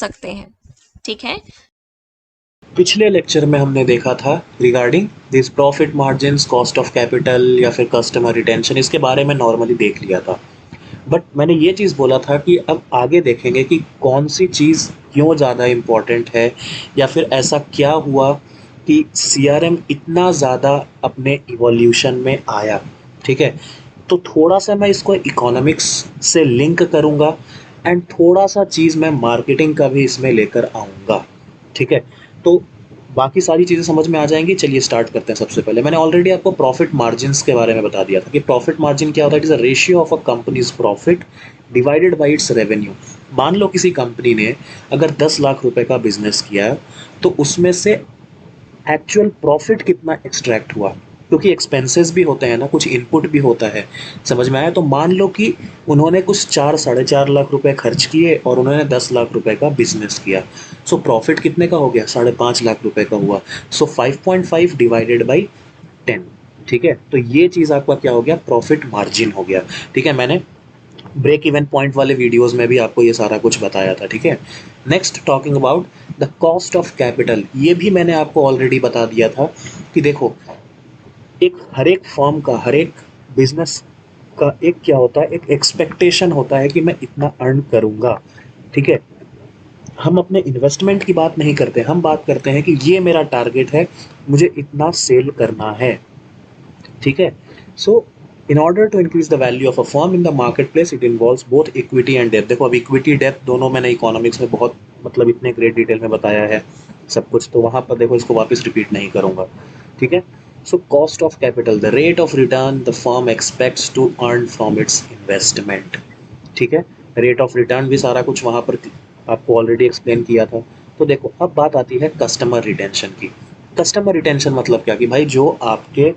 सकते हैं। ठीक है। पिछले लेक्चर में हमने देखा था regarding this profit margins, cost of capital या फिर कस्टमर रिटेंशन, इसके बारे में नॉर्मली देख लिया था। बट मैंने ये चीज़ बोला था कि अब आगे देखेंगे कि कौन सी चीज़ क्यों ज़्यादा इम्पॉर्टेंट है, या फिर ऐसा क्या हुआ कि सीआरएम इतना ज़्यादा अपने इवोल्यूशन में आया। ठीक है, तो थोड़ा सा मैं इसको इकोनॉमिक्स से लिंक करूँगा एंड थोड़ा सा चीज़ मैं मार्केटिंग का भी इसमें लेकर आऊँगा। ठीक है, तो बाकी सारी चीज़ें समझ में आ जाएंगी। चलिए स्टार्ट करते हैं। सबसे पहले मैंने ऑलरेडी आपको प्रॉफिट मार्जिन्स के बारे में बता दिया था कि प्रॉफिट मार्जिन क्या होता है। It is a ratio of a companies profit divided by its revenue. मान लो किसी कंपनी ने अगर 10 लाख रुपए का बिजनेस किया है, तो उसमें से एक्चुअल प्रॉफिट कितना एक्सट्रैक्ट हुआ, क्योंकि एक्सपेंसेस भी होते हैं ना, कुछ इनपुट भी होता है। समझ में आया? तो मान लो कि उन्होंने कुछ 4-4.5 लाख रुपए खर्च किए और उन्होंने 10 लाख रुपए का बिजनेस किया। सो प्रॉफिट कितने का हो गया? 5.5 लाख रुपए का हुआ। सो 5.5 डिवाइडेड बाई 10। ठीक है, तो ये चीज़ आपका क्या हो गया? प्रॉफिट मार्जिन हो गया। ठीक है, मैंने ब्रेक इवन पॉइंट वाले वीडियोस में भी आपको ये सारा कुछ बताया था। ठीक है, next talking about the cost of capital. ये भी मैंने आपको ऑलरेडी बता दिया था कि देखो, एक हर एक फर्म का, हर एक बिजनेस का एक क्या होता है, एक एक्सपेक्टेशन होता है कि मैं इतना अर्न करूंगा। ठीक है, हम अपने इन्वेस्टमेंट की बात नहीं करते, हम बात करते हैं कि ये मेरा टारगेट है, मुझे इतना सेल करना है। ठीक है, so in order to increase the value of a firm in the market place it involves both equity and depth. देखो, अब इक्विटी डेप्थ दोनों मैंने इकोनॉमिक्स में बहुत मतलब इतने ग्रेट डिटेल में बताया है सब कुछ, तो वहां पर देखो इसको वापस रिपीट नहीं करूंगा। ठीक है, so cost of capital, the rate of return the firm expects to earn from its investment. ठीक है, रेट ऑफ रिटर्न भी सारा कुछ वहां पर आपको ऑलरेडी एक्सप्लेन किया था। तो देखो, अब बात आती है कस्टमर रिटेंशन की। कस्टमर रिटेंशन मतलब क्या कि भाई जो आपके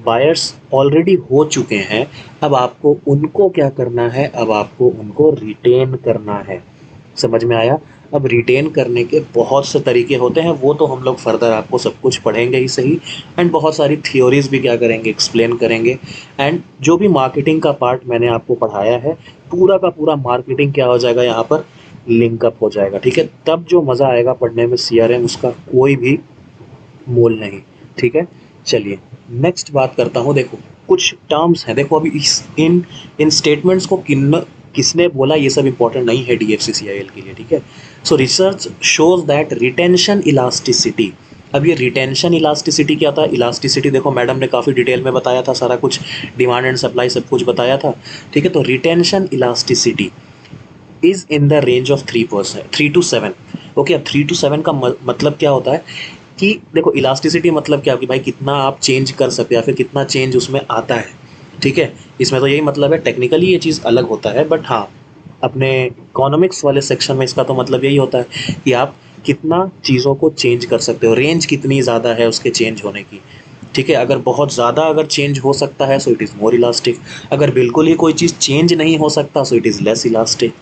बायर्स ऑलरेडी हो चुके हैं, अब आपको उनको क्या करना है? अब आपको उनको रिटेन करना है। समझ में आया? अब रिटेन करने के बहुत से तरीके होते हैं, वो तो हम लोग फर्दर आपको सब कुछ पढ़ेंगे ही सही, एंड बहुत सारी थियोरीज भी क्या करेंगे, एक्सप्लेन करेंगे। एंड जो भी मार्केटिंग का पार्ट मैंने आपको पढ़ाया है, पूरा का पूरा मार्केटिंग क्या हो जाएगा यहाँ पर, लिंकअप हो जाएगा। ठीक है, तब जो मज़ा आएगा पढ़ने में सीआरएम, उसका कोई भी मोल नहीं। ठीक है, चलिए नेक्स्ट बात करता हूँ। देखो, कुछ टर्म्स हैं। देखो, अभी इस इन स्टेटमेंट्स को किसने बोला, ये सब इंपॉर्टेंट नहीं है डीएफसीसीआईएल के लिए। ठीक है, सो research shows that retention elasticity. अब ये रिटेंशन इलास्टिसिटी क्या था? इलास्टिसिटी देखो, मैडम ने काफ़ी डिटेल में बताया था सारा कुछ, डिमांड एंड सप्लाई सब कुछ बताया था। ठीक है, तो retention elasticity is in the range of 3% 3 to 7। Okay, अब 3 to 7 का मतलब क्या होता है कि देखो, इलास्टिसिटी मतलब क्या कि भाई कितना आप चेंज कर सकते हैं या फिर कितना चेंज उसमें आता है। ठीक है, इसमें तो यही मतलब है। टेक्निकली ये चीज़ अलग होता है, बट हाँ, अपने इकोनॉमिक्स वाले सेक्शन में इसका तो मतलब यही होता है कि आप कितना चीज़ों को चेंज कर सकते हो, रेंज कितनी ज़्यादा है उसके चेंज होने की। ठीक है, अगर बहुत ज़्यादा अगर चेंज हो सकता है सो इट इज़ मोर इलास्टिक, अगर बिल्कुल ही कोई चीज़ चेंज नहीं हो सकता सो इट इज़ लेस इलास्टिक।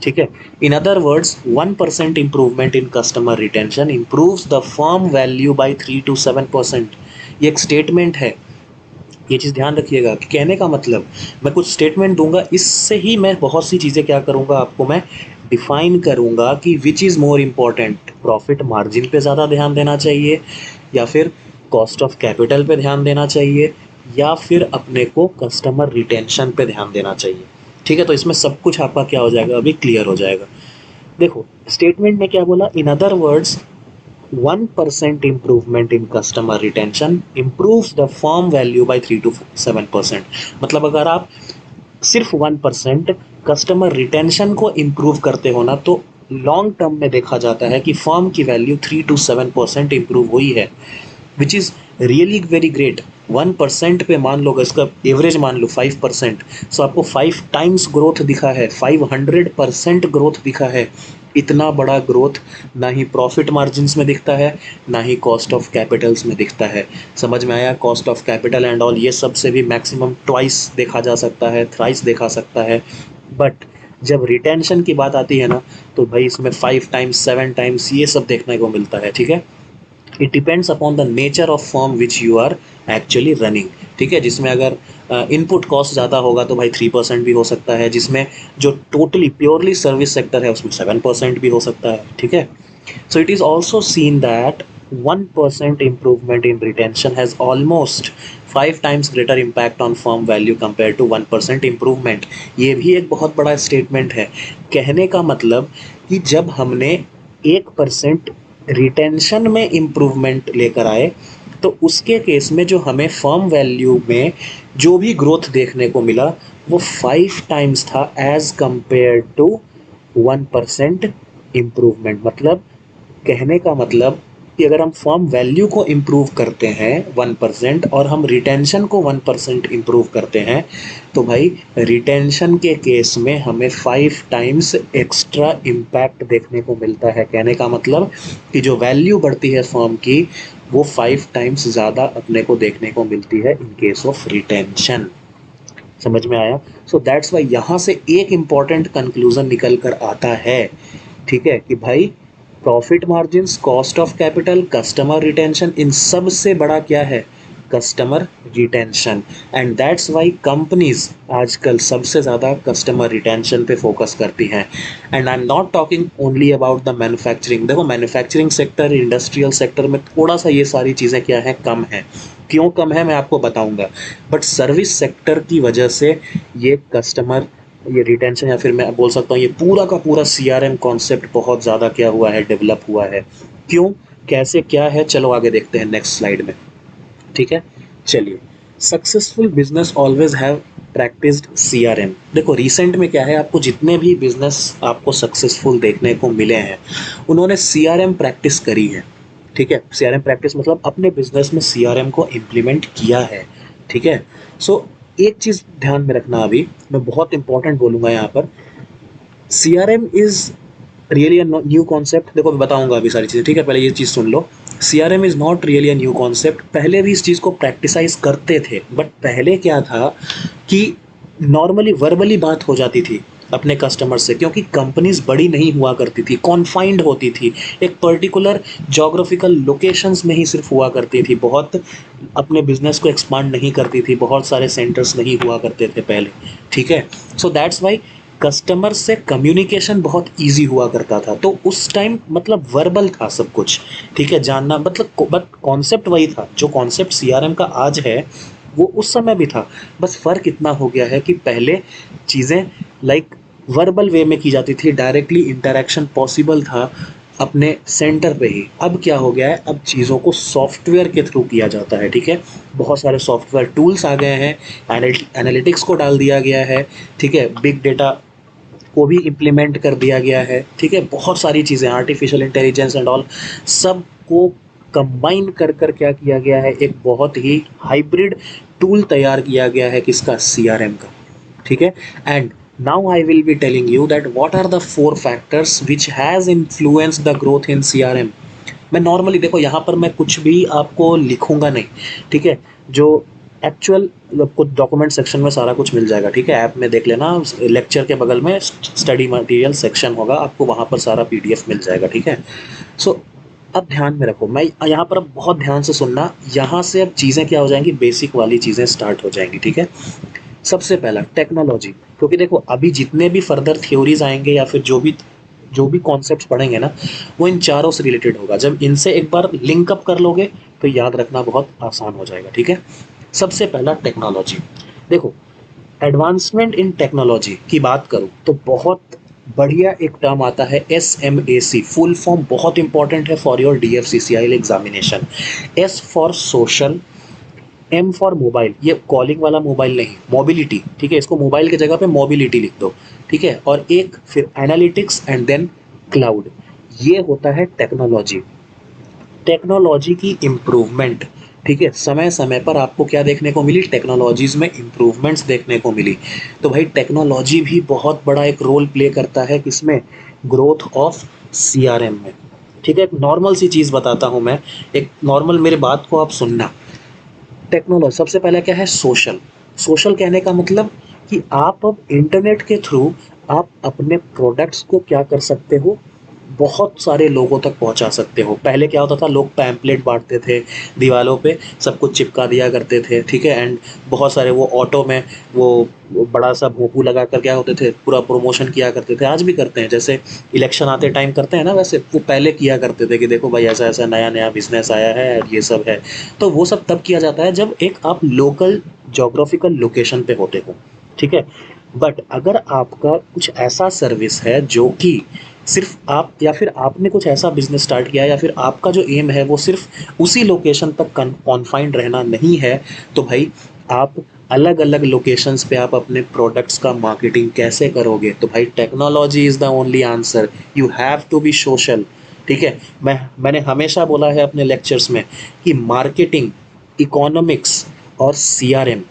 ठीक है, in other words 1% improvement in customer retention improves the firm value by 3 to 7%। ये एक स्टेटमेंट है, ये चीज़ ध्यान रखिएगा कि कहने का मतलब, मैं कुछ स्टेटमेंट दूंगा, इससे ही मैं बहुत सी चीज़ें क्या करूंगा, आपको मैं डिफाइन करूंगा कि which is more important, profit margin पे ज़्यादा ध्यान देना चाहिए, या फिर कॉस्ट ऑफ कैपिटल पे ध्यान देना चाहिए, या फिर अपने को कस्टमर रिटेंशन पे ध्यान देना चाहिए। ठीक है, तो इसमें सब कुछ आपका क्या हो जाएगा, अभी क्लियर हो जाएगा। देखो, स्टेटमेंट में क्या बोला, in other words 1% improvement in customer retention improves the firm value by 3 to 7%। मतलब अगर आप सिर्फ 1% कस्टमर रिटेंशन को इम्प्रूव करते हो ना, तो लॉन्ग टर्म में देखा जाता है कि फर्म की वैल्यू 3 to 7% इम्प्रूव हुई है, which is really very great. 1% पे मान लो, इसका एवरेज मान लो 5%, सो आपको 5 टाइम्स ग्रोथ दिखा है, 500% ग्रोथ दिखा है। इतना बड़ा ग्रोथ ना ही प्रॉफिट मार्जिन्स में दिखता है, ना ही कॉस्ट ऑफ कैपिटल्स में दिखता है। समझ में आया? Cost of capital and all ये सब से भी मैक्सिमम ट्वाइस देखा जा सकता है, थ्राइस देखा सकता है, बट जब रिटेंशन की बात आती है ना, तो भाई इसमें 5 टाइम्स 7 टाइम्स ये सब देखने को मिलता है। ठीक है, it depends upon the nature of firm which you are actually running, ठीक है, जिसमें अगर इनपुट कॉस्ट ज़्यादा होगा तो भाई 3% भी हो सकता है, जिसमें जो टोटली प्योरली सर्विस सेक्टर है उसमें 7% भी हो सकता है, ठीक है. So it is also seen that 1% improvement in retention has almost 5 times greater impact on firm value compared to 1% improvement. ये भी एक बहुत बड़ा स्टेटमेंट है. कहने का मतलब कि जब हमने 1% रिटेंशन में इम्प्रूवमेंट लेकर आए तो उसके केस में जो हमें फर्म वैल्यू में जो भी ग्रोथ देखने को मिला वो 5 टाइम्स था एज कंपेयर टू 1% इम्प्रूवमेंट. मतलब कहने का मतलब कि अगर हम फर्म वैल्यू को इम्प्रूव करते हैं 1% और हम रिटेंशन को 1% इम्प्रूव करते हैं तो भाई रिटेंशन के केस में हमें 5 टाइम्स एक्स्ट्रा इम्पैक्ट देखने को मिलता है. कहने का मतलब कि जो वैल्यू बढ़ती है फर्म की वो 5 टाइम्स ज़्यादा अपने को देखने को मिलती है इन केस ऑफ रिटेंशन. समझ में आया? सो दैट्स वाई यहाँ से एक इम्पॉर्टेंट कंक्लूजन निकल कर आता है, ठीक है, कि भाई profit margins, cost of capital, customer retention, इन सब से बड़ा क्या है? Customer retention. And that's why companies आजकल सबसे ज़्यादा कस्टमर रिटेंशन पे फोकस करती हैं. And I am not talking only about the manufacturing. देखो मैन्युफैक्चरिंग सेक्टर, इंडस्ट्रियल सेक्टर में थोड़ा सा ये सारी चीज़ें क्या है, कम है. क्यों कम है मैं आपको बताऊंगा. बट सर्विस सेक्टर की वजह से ये कस्टमर, ये रिटेंशन या फिर मैं बोल सकता हूँ ये पूरा का पूरा CRM कॉन्सेप्ट बहुत ज़्यादा क्या हुआ है, डेवलप हुआ है. क्यों, कैसे, क्या है, चलो आगे देखते हैं नेक्स्ट स्लाइड में, ठीक है. चलिए, successful business always have practised CRM. देखो रिसेंट में क्या है, आपको जितने भी बिजनेस आपको सक्सेसफुल देखने को मिले हैं उन्होंने CRM प्रैक्टिस करी है, ठीक है. CRM प्रैक्टिस मतलब अपने बिजनेस में CRM को इम्प्लीमेंट किया है, ठीक है. सो एक चीज़ ध्यान में रखना, अभी मैं बहुत इंपॉर्टेंट बोलूँगा यहाँ पर. CRM is really a new concept. देखो मैं बताऊंगा अभी सारी चीज़ें, ठीक है. पहले ये चीज़ सुन लो. CRM is not really a new concept. पहले भी इस चीज़ को प्रैक्टिसाइज करते थे, बट पहले क्या था कि नॉर्मली वर्बली बात हो जाती थी अपने कस्टमर से, क्योंकि कंपनीज बड़ी नहीं हुआ करती थी, कॉन्फाइंड होती थी, एक पर्टिकुलर जोग्राफिकल लोकेशंस में ही सिर्फ हुआ करती थी, बहुत अपने बिजनेस को एक्सपांड नहीं करती थी, बहुत सारे सेंटर्स नहीं हुआ करते थे पहले, ठीक है. सो दैट्स वाई कस्टमर से कम्युनिकेशन बहुत इजी हुआ करता था. तो उस टाइम मतलब वर्बल था सब कुछ, ठीक है, जानना मतलब, बट कॉन्सेप्ट वही था. जो कॉन्सेप्ट CRM का आज है वो उस समय भी था. बस फ़र्क इतना हो गया है कि पहले चीज़ें लाइक वर्बल वे में की जाती थी, डायरेक्टली इंटरेक्शन पॉसिबल था अपने सेंटर पे ही. अब क्या हो गया है, अब चीज़ों को सॉफ्टवेयर के थ्रू किया जाता है, ठीक है. बहुत सारे सॉफ्टवेयर टूल्स आ गए हैं, एनालिटिक्स को डाल दिया गया है, ठीक है, बिग डेटा को भी इम्प्लीमेंट कर दिया गया है, ठीक है. बहुत सारी चीज़ें, आर्टिफिशियल इंटेलिजेंस एंड ऑल, सब को कंबाइन कर कर क्या किया गया है, एक बहुत ही हाइब्रिड टूल तैयार किया गया है किसका, CRM का, ठीक है. And now I will be telling you that what are the 4 factors which has influenced the growth in CRM. मैं नॉर्मली देखो यहाँ पर मैं कुछ भी आपको लिखूंगा नहीं, ठीक है. जो एक्चुअल कुछ डॉक्यूमेंट सेक्शन में सारा कुछ मिल जाएगा, ठीक है. ऐप में देख लेना, लेक्चर के बगल में स्टडी मटेरियल सेक्शन होगा, आपको वहाँ पर सारा PDF मिल जाएगा, ठीक है. सो अब ध्यान में रखो, मैं यहाँ पर अब बहुत ध्यान से सुनना, यहाँ से अब चीज़ें क्या हो जाएंगी, बेसिक वाली चीज़ें स्टार्ट हो जाएंगी, ठीक है. सबसे पहला टेक्नोलॉजी, क्योंकि देखो अभी जितने भी फर्दर थ्योरीज आएंगे या फिर जो भी कॉन्सेप्ट्स पढ़ेंगे ना, वो इन चारों से रिलेटेड होगा. जब इनसे एक बार लिंक अप कर लोगे तो याद रखना बहुत आसान हो जाएगा, ठीक है. सबसे पहला टेक्नोलॉजी. देखो एडवांसमेंट इन टेक्नोलॉजी की बात करूँ तो बहुत बढ़िया एक टर्म आता है SMAC. फुल फॉर्म बहुत इंपॉर्टेंट है for your DFCCIL examination. S for social, M for mobile, ये कॉलिंग वाला मोबाइल नहीं, मोबिलिटी, ठीक है. इसको मोबाइल की जगह पे मोबिलिटी लिख दो, ठीक है. और एक फिर एनालिटिक्स एंड देन क्लाउड. ये होता है टेक्नोलॉजी. टेक्नोलॉजी की इम्प्रूवमेंट, ठीक है, समय समय पर आपको क्या देखने को मिली, टेक्नोलॉजीज़ में इम्प्रूवमेंट्स देखने को मिली. तो भाई टेक्नोलॉजी भी बहुत बड़ा एक रोल प्ले करता है किसमें, ग्रोथ ऑफ CRM में, ठीक है. एक नॉर्मल सी चीज़ बताता हूँ मैं, एक नॉर्मल, मेरे बात को आप सुनना. टेक्नोलॉजी सबसे पहला क्या है, सोशल. सोशल कहने का मतलब कि आप अब इंटरनेट के थ्रू आप अपने प्रोडक्ट्स को क्या कर सकते हो, बहुत सारे लोगों तक पहुँचा सकते हो। पहले क्या होता था, लोग पैम्पलेट बाँटते थे दीवालों पे, सब कुछ चिपका दिया करते थे, ठीक है? एंड बहुत सारे वो ऑटो में वो बड़ा-सा भोंपू लगा कर क्या होते थे, पूरा प्रमोशन किया करते थे, आज भी करते हैं। जैसे इलेक्शन आते टाइम करते हैं ना, वैसे वो पहले किया करते थे कि देखो भाई ऐसा-ऐसा नया-नया बिज़नेस आया है और ये सब है। तो वो सब तब किया जाता है जब एक आप लोकल ज्योग्राफिकल लोकेशन पे होते हो, ठीक है? बट अगर आपका कुछ ऐसा सर्विस है जो कि सिर्फ आप या फिर आपने कुछ ऐसा बिजनेस स्टार्ट किया या फिर आपका जो एम है वो सिर्फ उसी लोकेशन तक कॉन्फाइंड रहना नहीं है, तो भाई आप अलग अलग लोकेशंस पे आप अपने प्रोडक्ट्स का मार्केटिंग कैसे करोगे? तो भाई technology is the only answer. You have to be social, ठीक है? मैंने हमेशा बोला है अपने लेक्चर्स में कि मार्केटिंग, इकोनॉमिक्स और सीआरएम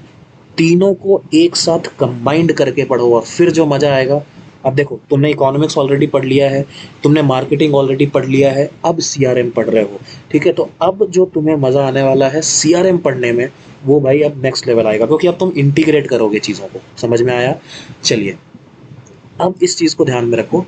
तीनों को एक साथ कंबाइंड करके पढ़ो और फिर जो मज़ा आएगा। अब देखो, तुमने इकोनॉमिक्स ऑलरेडी पढ़ लिया है, तुमने मार्केटिंग ऑलरेडी पढ़ लिया है, अब सीआरएम पढ़ रहे हो, ठीक है? तो अब जो तुम्हें मज़ा आने वाला है सीआरएम पढ़ने में, वो भाई अब नेक्स्ट लेवल आएगा, क्योंकि अब तुम इंटीग्रेट करोगे चीज़ों को। समझ में आया? चलिए, अब इस चीज़ को ध्यान में रखो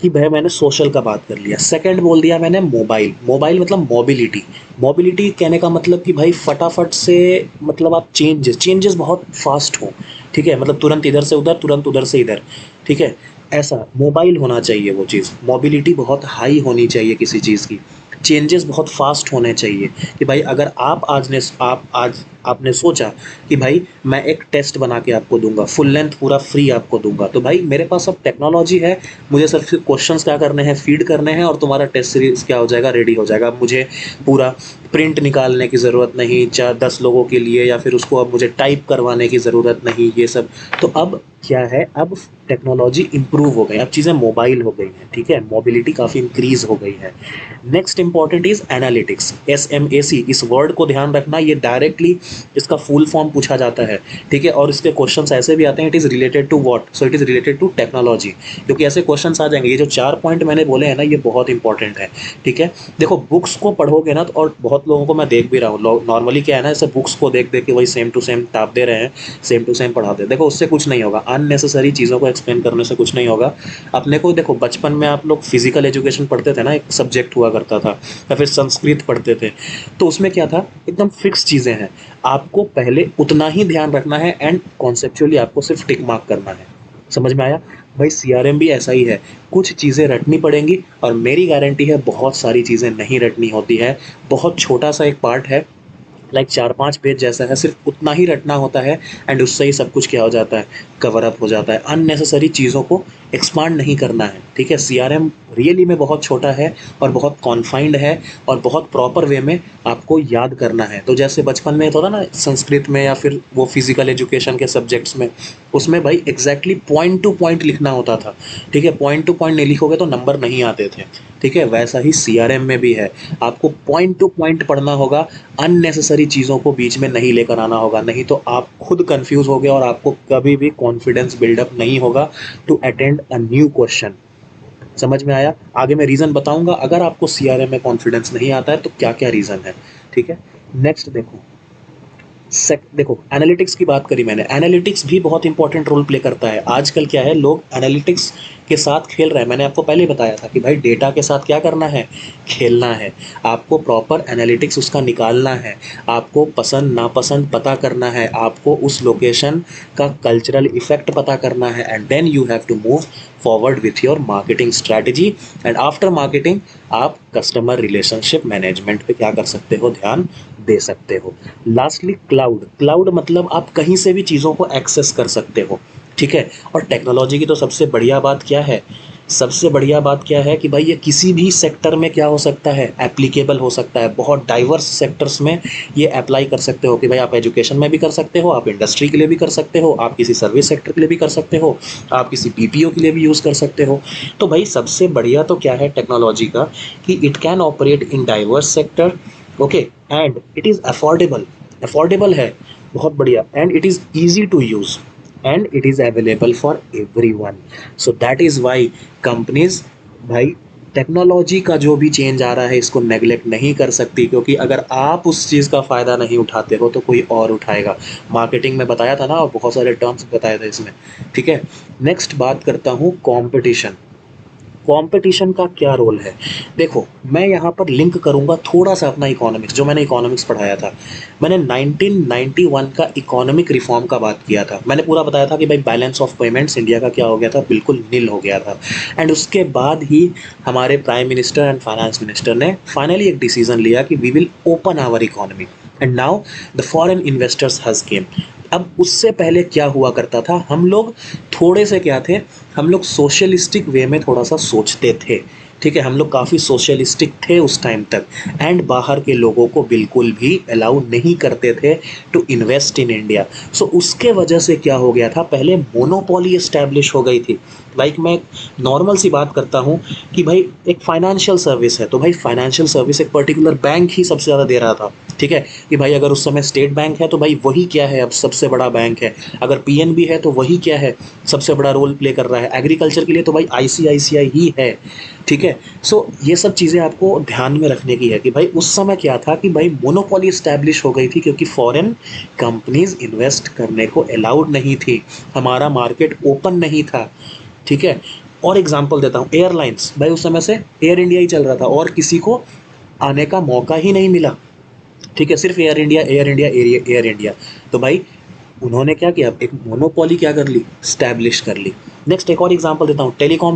कि भाई मैंने सोशल का बात कर लिया, सेकंड बोल दिया मैंने मोबाइल। मोबाइल मतलब मोबिलिटी। मोबिलिटी कहने का मतलब कि भाई फटाफट से, मतलब आप चेंजेस बहुत फास्ट हो, ठीक है? मतलब तुरंत इधर से उधर, तुरंत उधर से इधर, ठीक है? ऐसा मोबाइल होना चाहिए वो चीज़। मोबिलिटी बहुत हाई होनी चाहिए किसी चीज़ की, चेंजेस बहुत फास्ट होने चाहिए कि भाई अगर आप आज आपने सोचा कि भाई मैं एक टेस्ट बना के आपको दूंगा, फुल लेंथ पूरा फ्री आपको दूंगा, तो भाई मेरे पास अब टेक्नोलॉजी है, मुझे सिर्फ क्वेश्चंस क्या करने हैं, फीड करने हैं और तुम्हारा टेस्ट सीरीज क्या हो जाएगा, रेडी हो जाएगा। अब मुझे पूरा प्रिंट निकालने की ज़रूरत नहीं, चाहे 10 लोगों के लिए, या फिर उसको अब मुझे टाइप करवाने की ज़रूरत नहीं, ये सब। तो अब क्या है, अब टेक्नोलॉजी इंप्रूव हो गई, अब चीज़ें मोबाइल हो गई हैं, ठीक है? मोबिलिटी काफ़ी इंक्रीज हो गई है। Next important is analytics, SMAC। इस वर्ड को ध्यान रखना, ये डायरेक्टली इसका फुल फॉर्म पूछा जाता है, ठीक है? और इसके क्वेश्चंस ऐसे भी आते हैं, it is related to what, so it is related to technology, क्योंकि ऐसे क्वेश्चंस आ जाएंगे। ये जो 4 पॉइंट मैंने बोले हैं ना, ये बहुत इंपॉर्टेंट है, ठीक है? देखो, बुक्स को पढ़ोगे ना तो, और बहुत लोगों को मैं देख भी रहा हूँ, नॉर्मली क्या है ना, ऐसे बुक्स को देख देख के वही सेम टू सेम टाप दे रहे हैं, सेम टू सेम पढ़ाते हैं। देखो, उससे कुछ नहीं होगा, अननेसेसरी चीज़ों को एक्सप्लेन करने से कुछ नहीं होगा। अपने को देखो, बचपन में आप लोग फिजिकल एजुकेशन पढ़ते थे ना, एक सब्जेक्ट हुआ करता था, या फिर संस्कृत पढ़ते थे, तो उसमें क्या था, एकदम फिक्स चीज़ें हैं, आपको पहले उतना ही ध्यान रखना है एंड कॉन्सेप्चुअली आपको सिर्फ टिक मार्क करना है। समझ में आया? भाई सीआरएम भी ऐसा ही है, कुछ चीज़ें रटनी पड़ेंगी, और मेरी गारंटी है बहुत सारी चीज़ें नहीं रटनी होती है। बहुत छोटा सा एक पार्ट है, लाइक 4-5 पेज जैसा है, सिर्फ उतना ही रटना होता है एंड उससे ही सब कुछ क्या हो जाता है, कवर अप हो जाता है। अननेसेसरी चीज़ों को एक्सपांड नहीं करना है, ठीक है? सीआरएम रियली में बहुत छोटा है और बहुत कॉन्फाइंड है, और बहुत प्रॉपर वे में आपको याद करना है। तो जैसे बचपन में होता था ना, संस्कृत में या फिर वो फिजिकल एजुकेशन के सब्जेक्ट्स में, उसमें भाई एग्जैक्टली पॉइंट टू पॉइंट लिखना होता था, ठीक है? पॉइंट टू पॉइंट नहीं लिखोगे तो नंबर नहीं आते थे, ठीक है? वैसा ही सीआरएम में भी है, आपको पॉइंट टू पॉइंट पढ़ना होगा, अननेसेसरी चीज़ों को बीच में नहीं लेकर आना होगा, नहीं तो आप खुद कंफ्यूज होगे और आपको कभी भी कॉन्फिडेंस बिल्डअप नहीं होगा to attend a new question. समझ में आया? आगे मैं रीज़न बताऊंगा अगर आपको सीआरएम में कॉन्फिडेंस नहीं आता है तो क्या क्या रीज़न है, ठीक है? नेक्स्ट देखो, देखो, एनालिटिक्स की बात करी मैंने, एनालिटिक्स भी बहुत इंपॉर्टेंट रोल प्ले करता है। आजकल क्या है, लोग एनालिटिक्स के साथ खेल रहे हैं। मैंने आपको पहले ही बताया था कि भाई डेटा के साथ क्या करना है, खेलना है। आपको प्रॉपर एनालिटिक्स उसका निकालना है, आपको पसंद नापसंद पता करना है, आपको उस लोकेशन का कल्चरल इफेक्ट पता करना है, and then you have to move forward with your marketing strategy. And after marketing आप कस्टमर रिलेशनशिप मैनेजमेंट पे क्या कर सकते हो, ध्यान दे सकते हो। लास्टली क्लाउड, क्लाउड मतलब आप कहीं से भी चीज़ों को एक्सेस कर सकते हो, ठीक है? और टेक्नोलॉजी की तो सबसे बढ़िया बात क्या है, सबसे बढ़िया बात क्या है कि भाई ये किसी भी सेक्टर में क्या हो सकता है, एप्लीकेबल हो सकता है। बहुत डाइवर्स सेक्टर्स में ये अप्लाई कर सकते हो कि भाई आप एजुकेशन में भी कर सकते हो, आप इंडस्ट्री के लिए भी कर सकते हो, आप किसी सर्विस सेक्टर के लिए भी कर सकते हो, आप किसी बीपीओ के लिए भी यूज़ कर सकते हो। तो भाई सबसे बढ़िया तो क्या है टेक्नोलॉजी का, कि it can operate in diverse sector, okay, and it is affordable, affordable है, बहुत बढ़िया, and it is easy to use, and it is available for everyone. So that is why companies, भाई टेक्नोलॉजी का जो भी change आ रहा है इसको नेगलेक्ट नहीं कर सकती, क्योंकि अगर आप उस चीज़ का फ़ायदा नहीं उठाते हो तो कोई और उठाएगा। मार्केटिंग में बताया था ना, और बहुत सारे टर्म्स बताए थे इसमें, ठीक है? नेक्स्ट बात करता हूँ कंपटीशन। कंपटीशन का क्या रोल है? देखो, मैं यहाँ पर लिंक करूँगा थोड़ा-सा अपना इकोनॉमिक्स, जो मैंने इकोनॉमिक्स पढ़ाया था। मैंने 1991 का इकोनॉमिक रिफॉर्म का बात किया था। मैंने पूरा बताया था कि भाई बैलेंस ऑफ पेमेंट्स इंडिया का क्या हो गया था, बिल्कुल निल हो गया था। एंड उसके बाद ही हमारे prime minister and finance minister ने फाइनली एक डिसीजन लिया कि we will open our economy and now the foreign investors has came. अब उससे पहले क्या हुआ करता था, हम लोग थोड़े से क्या थे, हम लोग सोशलिस्टिक वे में थोड़ा सा सोचते थे, ठीक है, हम लोग काफ़ी सोशलिस्टिक थे उस टाइम तक। एंड बाहर के लोगों को बिल्कुल भी अलाउ नहीं करते थे टू इन्वेस्ट इन इंडिया। सो उसके वजह से क्या हो गया था, पहले मोनोपोली एस्टैब्लिश हो गई थी। लाइक मैं नॉर्मल सी बात करता हूँ कि भाई एक फाइनेंशियल सर्विस है, तो भाई फाइनेंशियल सर्विस एक पर्टिकुलर बैंक ही सबसे ज़्यादा दे रहा था, ठीक है, कि भाई अगर उस समय स्टेट बैंक है तो भाई वही क्या है, अब सबसे बड़ा बैंक है। अगर पीएनबी है तो वही क्या है, सबसे बड़ा रोल प्ले कर रहा है। एग्रीकल्चर के लिए तो भाई आईसीआईसीआई ही है, ठीक है। सो ये सब चीज़ें आपको ध्यान में रखने की है कि भाई उस समय क्या था कि भाई मोनोपोली स्टैब्लिश हो गई थी, क्योंकि फॉरेन कंपनीज इन्वेस्ट करने को अलाउड नहीं थी, हमारा मार्केट ओपन नहीं था, ठीक है। और एग्जांपल देता हूँ, एयरलाइंस, भाई उस समय से एयर इंडिया ही चल रहा था और किसी को आने का मौका ही नहीं मिला, ठीक है, सिर्फ air India air India air India. तो भाई उन्होंने क्या किया, एक मोनोपोली क्या कर ली, स्टैब्लिश कर ली। नेक्स्ट एक और एग्जांपल देता हूँ, टेलीकॉम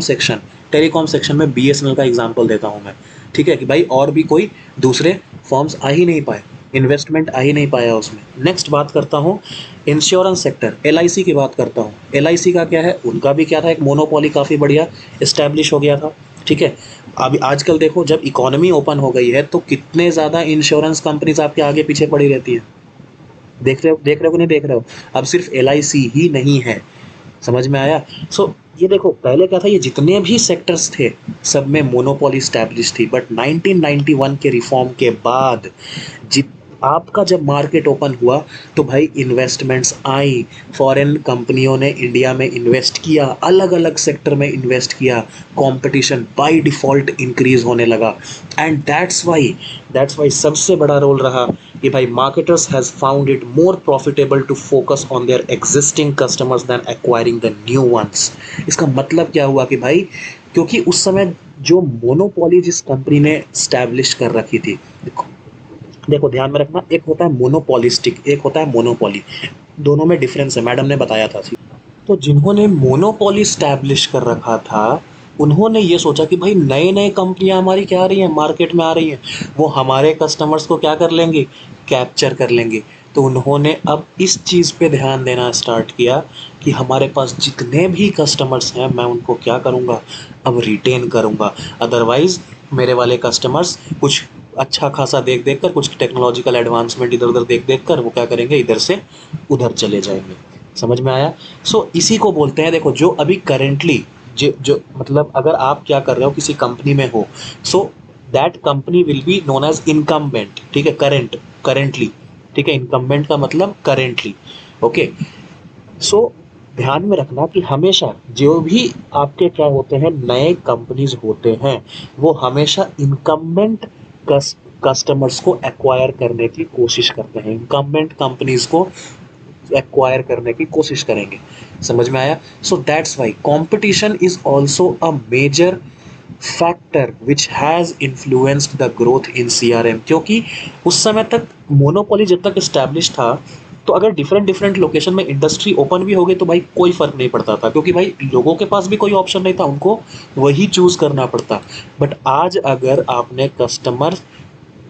सेक्शन में बीएसएनएल का एग्जांपल देता हूँ मैं, ठीक है, कि भाई और भी कोई दूसरे फॉर्म्स आ ही नहीं पाए, इन्वेस्टमेंट आ ही नहीं पाया उसमें। नेक्स्ट बात करता हूँ इंश्योरेंस सेक्टर, एलआईसी की बात करता हूँ। एलआईसी का क्या है, उनका भी क्या था, एक मोनोपोली काफ़ी बढ़िया इस्टेब्लिश हो गया था, ठीक है। अभी आजकल देखो, जब इकोनॉमी ओपन हो गई है तो कितने ज़्यादा इंश्योरेंस कंपनीज आपके आगे पीछे पड़ी रहती हैं, देख रहे हो कि नहीं देख रहे हो? अब सिर्फ एलआईसी ही नहीं है, समझ में आया? सो ये देखो, पहले क्या था, ये जितने भी सेक्टर्स थे सब में मोनोपोली स्टैब्लिश थी, बट 1991 के रिफॉर्म के बाद जित आपका जब मार्केट ओपन हुआ तो भाई इन्वेस्टमेंट्स आई, फॉरेन कंपनियों ने इंडिया में इन्वेस्ट किया, अलग अलग सेक्टर में इन्वेस्ट किया, कंपटीशन बाय डिफ़ॉल्ट इंक्रीज होने लगा। एंड दैट्स वाई सबसे बड़ा रोल रहा कि भाई marketers has found it more profitable to focus on their existing customers than acquiring the new ones. इसका मतलब क्या हुआ कि भाई, क्योंकि उस समय जो मोनोपोली जिस कंपनी ने स्टैब्लिश कर रखी थी, देखो ध्यान में रखना, एक होता है मोनोपोलिस्टिक, एक होता है मोनोपोली, दोनों में डिफरेंस है, मैडम ने बताया था। तो जिन्होंने मोनोपोली स्टैब्लिश कर रखा था, उन्होंने ये सोचा कि भाई नए नए कंपनियां हमारी क्या आ रही हैं, मार्केट में आ रही हैं, वो हमारे कस्टमर्स को क्या कर लेंगे, कैप्चर कर लेंगे। तो उन्होंने अब इस चीज़ पे ध्यान देना स्टार्ट किया कि हमारे पास जितने भी कस्टमर्स हैं मैं उनको क्या करूँगा, अब रिटेन करूँगा। अदरवाइज़ मेरे वाले कस्टमर्स कुछ अच्छा खासा देख देख कर, कुछ टेक्नोलॉजिकल एडवांसमेंट इधर उधर देख देख कर वो क्या करेंगे, इधर से उधर चले जाएंगे। समझ में आया? सो इसी को बोलते हैं, देखो जो अभी करेंटली जो मतलब अगर आप क्या कर रहे हो, किसी कंपनी में हो, so that company will be known as incumbent, ठीक है, करेंटली, ठीक है, इनकम्बेंट का मतलब करेंटली, ओके। सो ध्यान में रखना कि हमेशा जो भी आपके क्या होते हैं, नए कंपनीज होते हैं, वो हमेशा इनकम्बेंट कस्टमर्स को एक्वायर करने की कोशिश करते हैं, इनकम्बेंट कंपनीज को एक्वायर करने की कोशिश करेंगे। समझ में आया? So that's why competition is also a major factor which has influenced the growth in CRM. क्योंकि उस समय तक मोनोपोली जब तक इस्टेब्लिश था, तो अगर डिफरेंट डिफरेंट लोकेशन में इंडस्ट्री ओपन भी हो गई तो भाई कोई फ़र्क नहीं पड़ता था, क्योंकि भाई लोगों के पास भी कोई ऑप्शन नहीं था, उनको वही चूज़ करना पड़ता। बट आज अगर आपने कस्टमर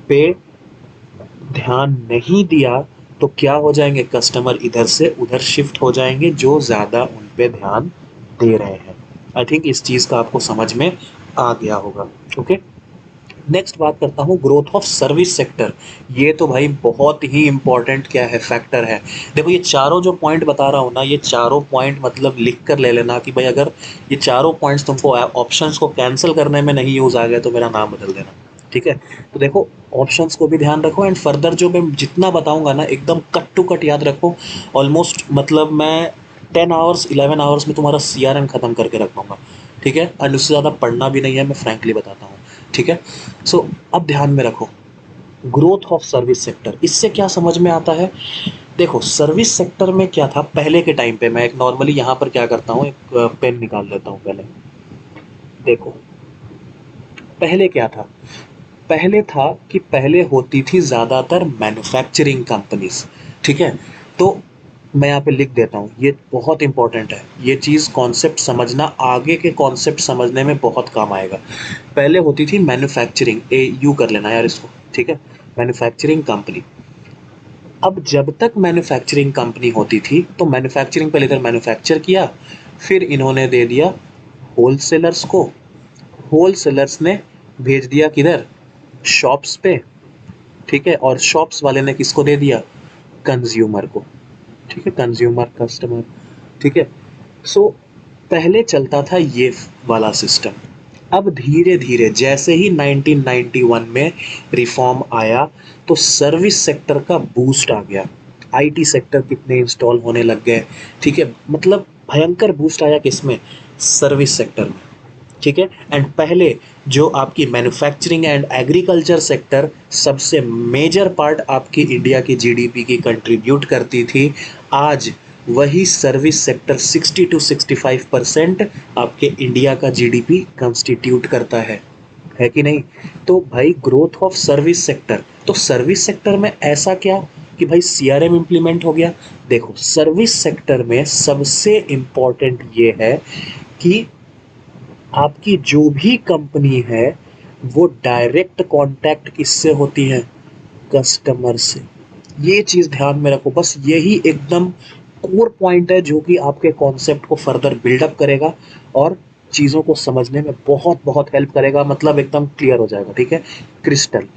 पे ध्यान नहीं दिया तो क्या हो जाएंगे, कस्टमर इधर से उधर शिफ्ट हो जाएंगे जो ज़्यादा उन पे ध्यान दे रहे हैं। आई थिंक इस चीज़ का आपको समझ में आ गया होगा, ओके। नेक्स्ट बात करता हूँ ग्रोथ ऑफ सर्विस सेक्टर। ये तो भाई बहुत ही इंपॉर्टेंट क्या है, फैक्टर है। देखो ये चारों जो पॉइंट बता रहा हूँ ना, ये चारों पॉइंट मतलब लिख कर ले लेना कि भाई अगर ये चारों पॉइंट्स तुमको ऑप्शंस को कैंसिल करने में नहीं यूज़ आ गया तो मेरा नाम बदल देना, ठीक है। तो देखो ऑप्शंस को भी ध्यान रखो, एंड फर्दर जो मैं जितना बताऊंगा ना एकदम कट टू कट याद रखो। ऑलमोस्ट मतलब मैं 10 आवर्स 11 आवर्स में तुम्हारा सीआरएम ख़त्म करके रखूँगा, ठीक है। एंड उससे ज़्यादा पढ़ना भी नहीं है, मैं फ्रैंकली बताता हूँ, ठीक है। सो अब ध्यान में रखो ग्रोथ ऑफ सर्विस सेक्टर, इससे क्या समझ में आता है। देखो सर्विस सेक्टर में क्या था पहले के टाइम पे, मैं एक नॉर्मली यहाँ पर क्या करता हूँ, एक पेन निकाल लेता हूँ पहले। देखो पहले क्या था? पहले था कि पहले होती थी ज़्यादातर मैन्युफैक्चरिंग कंपनीज़, ठीक है? तो मैं यहाँ पे लिख देता हूँ, ये बहुत इंपॉर्टेंट है, ये चीज़ कॉन्सेप्ट समझना आगे के कॉन्सेप्ट समझने में बहुत काम आएगा। पहले होती थी मैन्युफैक्चरिंग, यू कर लेना यार इसको, ठीक है? Manufacturing company. अब जब तक मैन्युफैक्चरिंग कंपनी होती थी तो मैन्युफैक्चरिंग पहले इधर मैन्युफैक्चर किया, फिर इन्होंने दे दिया होलसेलर्स को, होलसेलर्स ने भेज दिया किधर? शॉप्स पे, ठीक है? और शॉप्स वाले ने किसको दे दिया? कंज्यूमर को, ठीक है? कंज्यूमर कस्टमर, ठीक है? सो पहले चलता था ये वाला सिस्टम। अब धीरे धीरे जैसे ही 1991 में रिफॉर्म आया तो सर्विस सेक्टर का बूस्ट आ गया, आईटी सेक्टर कितने इंस्टॉल होने लग गए, ठीक है? मतलब भयंकर बूस्ट आया किसमें? सर्विस सेक्टर में, ठीक है? एंड पहले जो आपकी मैन्युफैक्चरिंग एंड एग्रीकल्चर सेक्टर सबसे मेजर पार्ट आपकी इंडिया की जीडीपी की कंट्रीब्यूट करती थी, आज वही सर्विस सेक्टर 60 to 65% आपके इंडिया का जीडीपी कंस्टिट्यूट करता है कि नहीं? तो भाई ग्रोथ ऑफ सर्विस सेक्टर, तो सर्विस सेक्टर में ऐसा क्या कि भाई सीआरएम इम्प्लीमेंट हो गया? देखो सर्विस सेक्टर में सबसे इम्पॉर्टेंट ये है कि आपकी जो भी कंपनी है वो डायरेक्ट कांटेक्ट किससे होती है? कस्टमर से। ये चीज़ ध्यान में रखो, बस यही एकदम कोर पॉइंट है जो कि आपके कॉन्सेप्ट को फर्दर बिल्डअप करेगा और चीज़ों को समझने में बहुत बहुत हेल्प करेगा, मतलब एकदम क्लियर हो जाएगा, ठीक है? क्रिस्टल।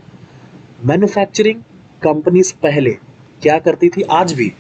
मैन्युफैक्चरिंग कंपनीज पहले क्या करती थी, आज भी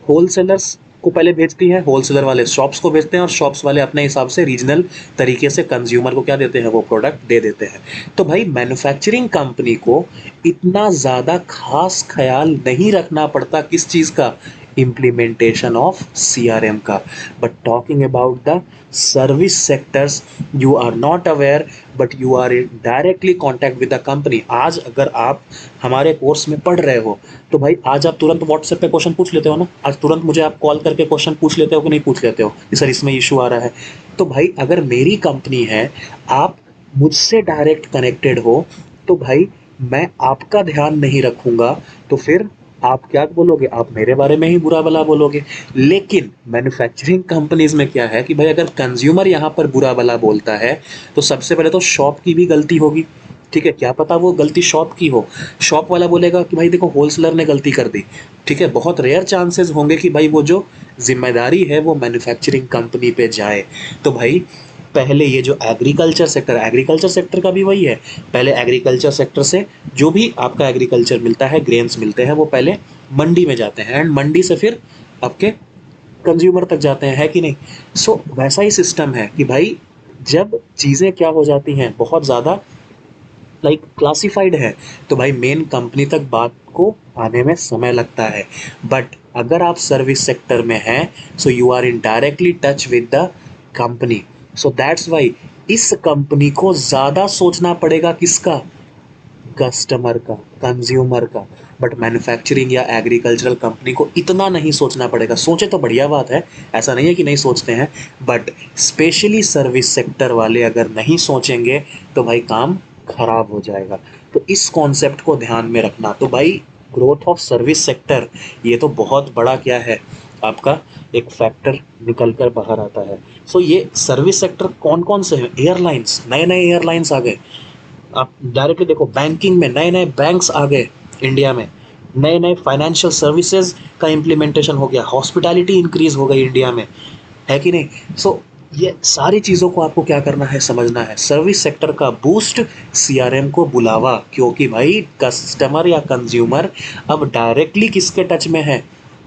होलसेलर्स को पहले भेजती हैं, होलसेलर वाले शॉप्स को भेजते हैं और शॉप्स वाले अपने हिसाब से रीजनल तरीके से कंज्यूमर को क्या देते हैं? वो प्रोडक्ट दे देते हैं। तो भाई मैन्युफैक्चरिंग कंपनी को इतना ज़्यादा खास ख्याल नहीं रखना पड़ता किस चीज़ का? implementation of CRM का। But talking about the service sectors, you are not aware but you are in directly contact with the company। आज अगर आप हमारे कोर्स में पढ़ रहे हो तो भाई आज आप तुरंत व्हाट्सएप पे क्वेश्चन पूछ लेते हो ना, आज तुरंत मुझे आप कॉल करके क्वेश्चन पूछ लेते हो कि नहीं पूछ लेते हो कि सर इसमें इशू आ रहा है? तो भाई अगर मेरी कंपनी है, आप मुझसे डायरेक्ट कनेक्टेड हो, तो भाई मैं आपका ध्यान नहीं रखूंगा तो फिर आप क्या बोलोगे? आप मेरे बारे में ही बुरा भला बोलोगे। लेकिन मैन्युफैक्चरिंग कंपनीज में क्या है कि भाई अगर कंज्यूमर यहाँ पर बुरा भला बोलता है तो सबसे पहले तो शॉप की भी गलती होगी, ठीक है? क्या पता वो गलती शॉप की हो, शॉप वाला बोलेगा कि भाई देखो होलसेलर ने गलती कर दी, ठीक है? बहुत रेयर चांसेस होंगे कि भाई वो जो जिम्मेदारी है वो मैन्युफैक्चरिंग कंपनी पे जाए। तो भाई पहले ये जो एग्रीकल्चर सेक्टर का भी वही है, पहले एग्रीकल्चर सेक्टर से जो भी आपका एग्रीकल्चर मिलता है, ग्रेन्स मिलते हैं, वो पहले मंडी में जाते हैं एंड मंडी से फिर आपके कंज्यूमर तक जाते हैं, है कि नहीं? सो वैसा ही सिस्टम है कि भाई जब चीज़ें क्या हो जाती हैं बहुत ज़्यादा लाइक क्लासिफाइड है तो भाई मेन कंपनी तक बात को आने में समय लगता है। बट अगर आप सर्विस सेक्टर में हैं so you are in directly touch with the company, so that's why इस कंपनी को ज़्यादा सोचना पड़ेगा किसका? कस्टमर का, कंज्यूमर का। बट मैन्युफैक्चरिंग या एग्रीकल्चरल कंपनी को इतना नहीं सोचना पड़ेगा। सोचे तो बढ़िया बात है, ऐसा नहीं है कि नहीं सोचते हैं, बट स्पेशली सर्विस सेक्टर वाले अगर नहीं सोचेंगे तो भाई काम खराब हो जाएगा। तो इस कॉन्सेप्ट को ध्यान में रखना। तो भाई ग्रोथ ऑफ सर्विस सेक्टर ये तो बहुत बड़ा क्या है आपका एक फैक्टर निकल कर बाहर आता है। सो ये सर्विस सेक्टर कौन कौन से हैं? एयरलाइंस, नए नए एयरलाइंस आ गए। आप डायरेक्टली देखो बैंकिंग में नए नए बैंक्स आ गए इंडिया में, नए नए फाइनेंशियल सर्विसेज का इम्प्लीमेंटेशन हो गया, हॉस्पिटैलिटी इंक्रीज हो गई इंडिया में, है कि नहीं? सो ये सारी चीज़ों को आपको क्या करना है? समझना है। सर्विस सेक्टर का बूस्ट, सीआरएम को बुलावा, क्योंकि भाई कस्टमर या कंज्यूमर अब डायरेक्टली किसके टच में है?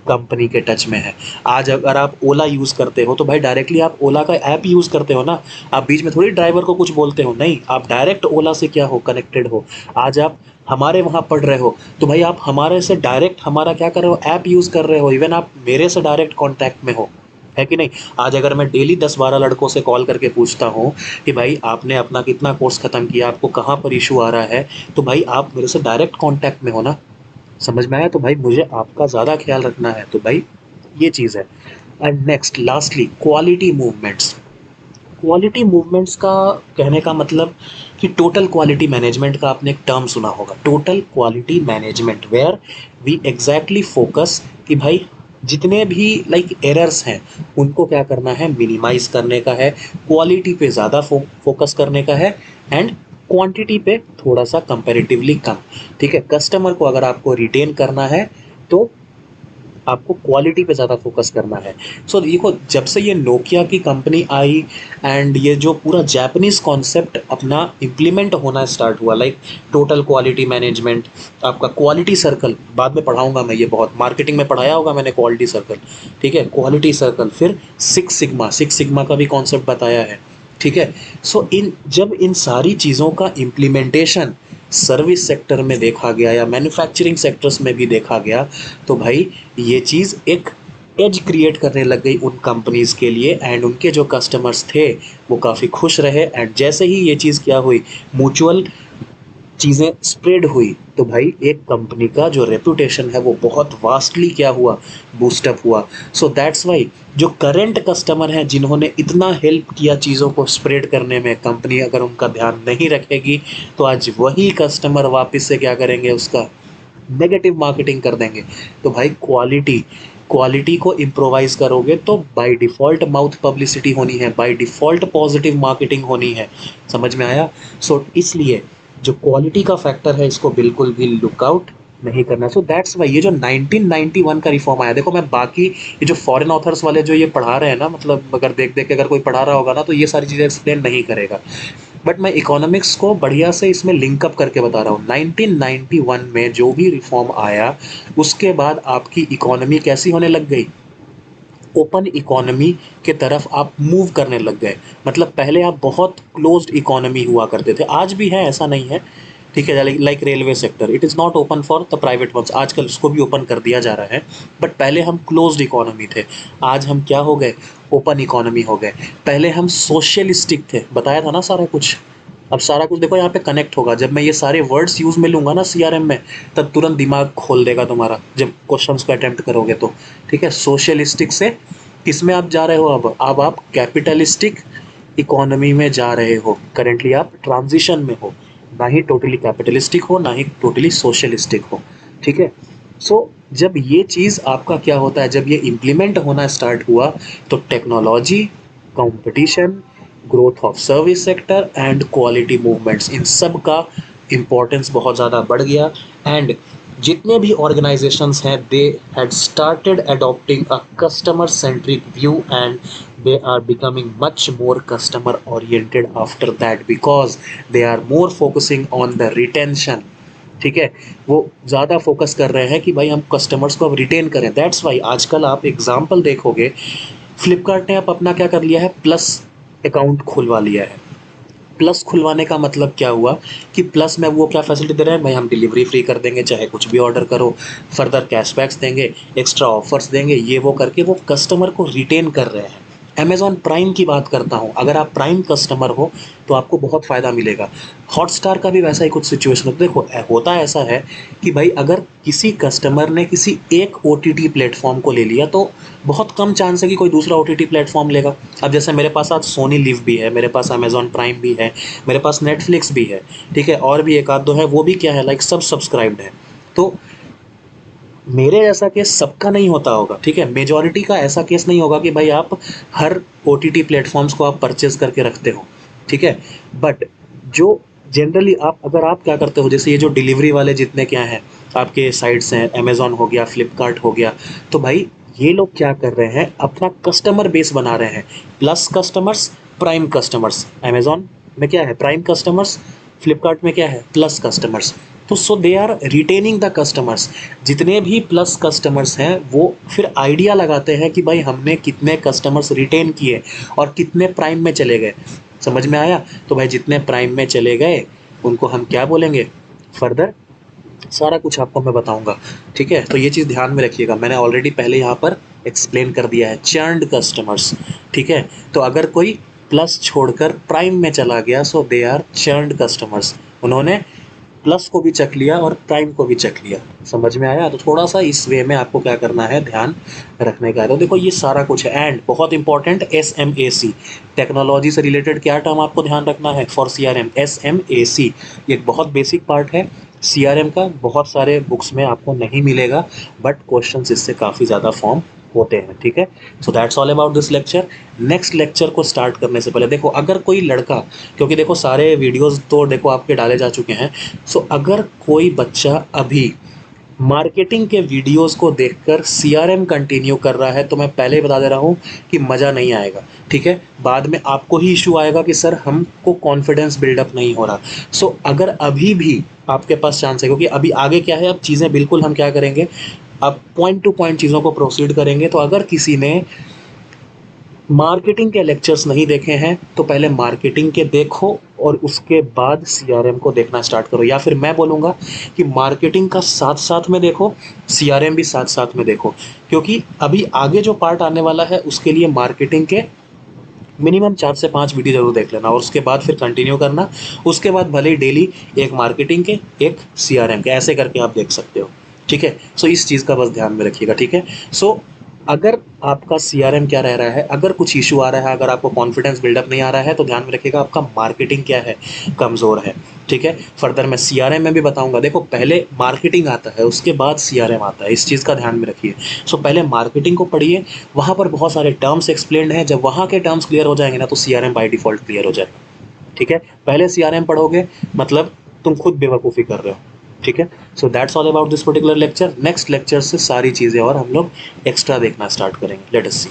कंपनी के टच में है। आज अगर आप ओला यूज़ करते हो तो भाई डायरेक्टली आप ओला का ऐप यूज़ करते हो ना, आप बीच में थोड़ी ड्राइवर को कुछ बोलते हो, नहीं, आप डायरेक्ट ओला से क्या हो? कनेक्टेड हो। आज आप हमारे वहाँ पढ़ रहे हो तो भाई आप हमारे से डायरेक्ट हमारा क्या कर रहे हो? ऐप यूज़ कर रहे हो, इवन आप मेरे से डायरेक्ट कॉन्टैक्ट में हो, है कि नहीं? आज अगर मैं डेली 10-12 लड़कों से कॉल करके पूछता हूँ कि भाई आपने अपना कितना कोर्स ख़त्म किया, आपको कहाँ पर इशू आ रहा है, तो भाई आप मेरे से डायरेक्ट कॉन्टैक्ट में हो ना, समझ में आया? तो भाई मुझे आपका ज़्यादा ख्याल रखना है, तो भाई ये चीज़ है। And next lastly quality movements. Quality movements का कहने का मतलब कि टोटल क्वालिटी मैनेजमेंट का आपने एक टर्म सुना होगा, total quality management, where we exactly focus कि भाई जितने भी लाइक एरर्स हैं उनको क्या करना है, मिनिमाइज करने का है, क्वालिटी पे ज़्यादा फोकस करने का है एंड क्वांटिटी पे थोड़ा सा कंपैरेटिवली कम। ठीक है, कस्टमर को अगर आपको रिटेन करना है तो आपको क्वालिटी पे ज़्यादा फोकस करना है। सो देखो, जब से ये नोकिया की कंपनी आई एंड ये जो पूरा जापानीज कॉन्सेप्ट अपना इम्प्लीमेंट होना स्टार्ट हुआ, लाइक टोटल क्वालिटी मैनेजमेंट, आपका क्वालिटी सर्कल, बाद में पढ़ाऊंगा मैं, ये बहुत मार्केटिंग में पढ़ाया होगा मैंने क्वालिटी सर्कल। ठीक है, क्वालिटी सर्कल, फिर सिक्स सिग्मा का भी कॉन्सेप्ट बताया है। ठीक है, सो जब इन सारी चीज़ों का इम्प्लीमेंटेशन सर्विस सेक्टर में देखा गया या मैन्युफैक्चरिंग सेक्टर्स में भी देखा गया, तो भाई ये चीज़ एक एज क्रिएट करने लग गई उन कंपनीज़ के लिए एंड उनके जो कस्टमर्स थे वो काफ़ी खुश रहे। एंड जैसे ही ये चीज़ क्या हुई, म्यूचुअल चीज़ें स्प्रेड हुई, तो भाई एक कंपनी का जो रेपुटेशन है वो बहुत वास्टली क्या हुआ, बूस्टअप हुआ। सो दैट्स वाई जो करंट कस्टमर हैं जिन्होंने इतना हेल्प किया चीज़ों को स्प्रेड करने में, कंपनी अगर उनका ध्यान नहीं रखेगी तो आज वही कस्टमर वापस से क्या करेंगे, उसका नेगेटिव मार्केटिंग कर देंगे। तो भाई क्वालिटी को इम्प्रोवाइज़ करोगे तो बाय डिफ़ॉल्ट माउथ पब्लिसिटी होनी है, बाय डिफ़ॉल्ट पॉजिटिव मार्केटिंग होनी है। समझ में आया? सो इसलिए जो क्वालिटी का फैक्टर है इसको बिल्कुल भी लुक आउट नहीं करना। सो दैट्स वाई ये जो 1991 का रिफॉर्म आया, देखो मैं बाकी ये जो फॉरेन ऑथर्स वाले जो ये पढ़ा रहे हैं ना, मतलब अगर देख देख के अगर कोई पढ़ा रहा होगा ना तो ये सारी चीज़ें एक्सप्लेन नहीं करेगा, बट मैं इकोनॉमिक्स को बढ़िया से इसमें लिंकअप करके बता रहा हूँ। 1991 में जो भी रिफॉर्म आया उसके बाद आपकी इकोनॉमी कैसी होने लग गई, ओपन इकोनॉमी के तरफ आप मूव करने लग गए। मतलब पहले आप बहुत क्लोज्ड इकोनॉमी हुआ करते थे, आज भी है, ऐसा नहीं है। ठीक है, like railway sector, it is not open for the private ones, आजकल उसको भी ओपन कर दिया जा रहा है, बट पहले हम क्लोज्ड इकोनॉमी थे, आज हम क्या हो गए, ओपन इकोनॉमी हो गए। पहले हम सोशलिस्टिक थे, बताया था ना सारा कुछ। अब सारा कुछ देखो यहाँ पे कनेक्ट होगा, जब मैं ये सारे वर्ड्स यूज़ में लूँगा ना सीआरएम में, तब तुरंत दिमाग खोल देगा तुम्हारा जब क्वेश्चंस को अटेम्प्ट करोगे तो। ठीक है, सोशलिस्टिक से किसमें आप जा रहे हो, अब आप कैपिटलिस्टिक इकोनॉमी में जा रहे हो। करेंटली आप ट्रांजिशन में हो, ना ही टोटली कैपिटलिस्टिक हो ना ही टोटली सोशलिस्टिक हो। ठीक है, सो जब ये चीज़ आपका क्या होता है, जब ये इम्प्लीमेंट होना स्टार्ट हुआ तो technology, competition, growth of service sector and quality movements, इन सब का इम्पोर्टेंस बहुत ज़्यादा बढ़ गया। एंड जितने भी ऑर्गेनाइजेशंस हैं they had started adopting a customer centric view and they are becoming much more customer oriented after that because they are more focusing on the retention। ठीक है, वो ज़्यादा फोकस कर रहे हैं कि भाई हम कस्टमर्स को अब रिटेन करें। दैट्स वाई आजकल आप एग्जाम्पल देखोगे, फ्लिपकार्ट ने अब अपना क्या कर लिया है, प्लस अकाउंट खुलवा लिया है। प्लस खुलवाने का मतलब क्या हुआ कि प्लस में वो क्या फैसिलिटी दे रहे हैं, भाई हम डिलीवरी फ्री कर देंगे चाहे कुछ भी ऑर्डर करो, फर्दर कैशबैक्स देंगे, एक्स्ट्रा ऑफर्स देंगे, ये वो करके वो कस्टमर को रिटेन कर रहे हैं। अमेज़ॉन प्राइम की बात करता हूँ, अगर आप प्राइम कस्टमर हो तो आपको बहुत फ़ायदा मिलेगा। हॉटस्टार का भी वैसा ही कुछ सिचुएशन होता है। देखो होता ऐसा है कि भाई अगर किसी कस्टमर ने किसी एक OTT प्लेटफॉर्म को ले लिया तो बहुत कम चांस है कि कोई दूसरा OTT प्लेटफॉर्म लेगा। अब जैसे मेरे पास आज सोनी लिव भी है, मेरे पास अमेज़ॉन प्राइम भी है, मेरे पास नेटफ्लिक्स भी है। ठीक है, और भी एक आध दो है, वो भी क्या है, लाइक सब सब्सक्राइब्ड है। तो मेरे जैसा केस सबका नहीं होता होगा। ठीक है, मेजॉरिटी का ऐसा केस नहीं होगा कि भाई आप हर OTT प्लेटफॉर्म्स को आप परचेज करके रखते हो। ठीक है, बट जो जनरली आप अगर आप क्या करते हो, जैसे ये जो डिलीवरी वाले जितने क्या हैं आपके साइट्स हैं, अमेज़ॉन हो गया, फ्लिपकार्ट हो गया, तो भाई ये लोग क्या कर रहे हैं, अपना कस्टमर बेस बना रहे हैं, plus customers, prime customers. Amazon में क्या है, प्राइम कस्टमर्स, फ्लिपकार्ट में क्या है, प्लस कस्टमर्स। तो so they are retaining the customers. जितने भी प्लस कस्टमर्स हैं वो फिर आइडिया लगाते हैं कि भाई हमने कितने कस्टमर्स रिटेन किए और कितने प्राइम में चले गए। समझ में आया? तो भाई जितने प्राइम में चले गए उनको हम क्या बोलेंगे, फर्दर सारा कुछ आपको मैं बताऊंगा। ठीक है, तो ये चीज़ ध्यान में रखिएगा, मैंने ऑलरेडी पहले यहाँ पर एक्सप्लेन कर दिया है, चर्नड कस्टमर्स। ठीक है, तो अगर कोई प्लस छोड़कर प्राइम में चला गया सो दे आर चर्नड कस्टमर्स, उन्होंने प्लस को भी चेक लिया और प्राइम को भी चेक लिया। समझ में आया? तो थोड़ा सा इस वे में आपको क्या करना है, ध्यान रखने का है। तो देखो ये सारा कुछ है। एंड बहुत इंपॉर्टेंट, SMAC, टेक्नोलॉजी से रिलेटेड क्या टर्म आपको ध्यान रखना है फॉर CRM? SMAC, ये एक बहुत बेसिक पार्ट है CRM का, बहुत सारे बुक्स में आपको नहीं मिलेगा, बट क्वेश्चंस इससे काफ़ी ज़्यादा फॉर्म होते हैं। ठीक है, so that's all about this lecture. Next lecture को स्टार्ट करने से पहले देखो, अगर कोई लड़का, क्योंकि देखो सारे वीडियोस तो देखो आपके डाले जा चुके हैं, सो अगर कोई बच्चा अभी मार्केटिंग के वीडियोस को देखकर CRM कंटिन्यू कर रहा है, तो मैं पहले ही बता दे रहा हूँ कि मज़ा नहीं आएगा। ठीक है, बाद में आपको ही इशू आएगा कि सर हमको कॉन्फिडेंस बिल्डअप नहीं हो रहा। सो अगर अभी भी आपके पास चांस है, क्योंकि अभी आगे क्या है, अब चीज़ें बिल्कुल हम क्या करेंगे, अब पॉइंट टू पॉइंट चीज़ों को प्रोसीड करेंगे। तो अगर किसी ने मार्केटिंग के लेक्चर्स नहीं देखे हैं तो पहले मार्केटिंग के देखो और उसके बाद CRM को देखना स्टार्ट करो, या फिर मैं बोलूँगा कि मार्केटिंग का साथ साथ में देखो, CRM भी साथ साथ में देखो, क्योंकि अभी आगे जो पार्ट आने वाला है उसके लिए मार्केटिंग के मिनिमम 4 से 5 वीडियो जरूर देख लेना और उसके बाद फिर कंटिन्यू करना। उसके बाद भले ही डेली एक मार्केटिंग के, एक CRM के, ऐसे करके आप देख सकते हो। ठीक है, सो इस चीज़ का बस ध्यान में रखिएगा। ठीक है, सो अगर आपका CRM क्या रह रहा है, अगर कुछ इशू आ रहा है, अगर आपको कॉन्फिडेंस बिल्डअप नहीं आ रहा है, तो ध्यान में रखिएगा आपका मार्केटिंग क्या है, कमज़ोर है। ठीक है, फर्दर मैं CRM में भी बताऊंगा। देखो पहले मार्केटिंग आता है, उसके बाद CRM आता है, इस चीज़ का ध्यान में रखिए। सो पहले मार्केटिंग को पढ़िए, वहाँ पर बहुत सारे टर्म्स एक्सप्लेन्ड हैं। जब वहाँ के टर्म्स क्लियर हो जाएंगे ना, तो CRM बाय डिफ़ॉल्ट क्लियर हो जाएगा। ठीक है, पहले CRM पढ़ोगे मतलब तुम खुद बेवकूफ़ी कर रहे हो। ठीक है, so that's all about this particular lecture. Next lecture से सारी चीज़ें और हम लोग एक्स्ट्रा देखना स्टार्ट करेंगे। लेट अस सी।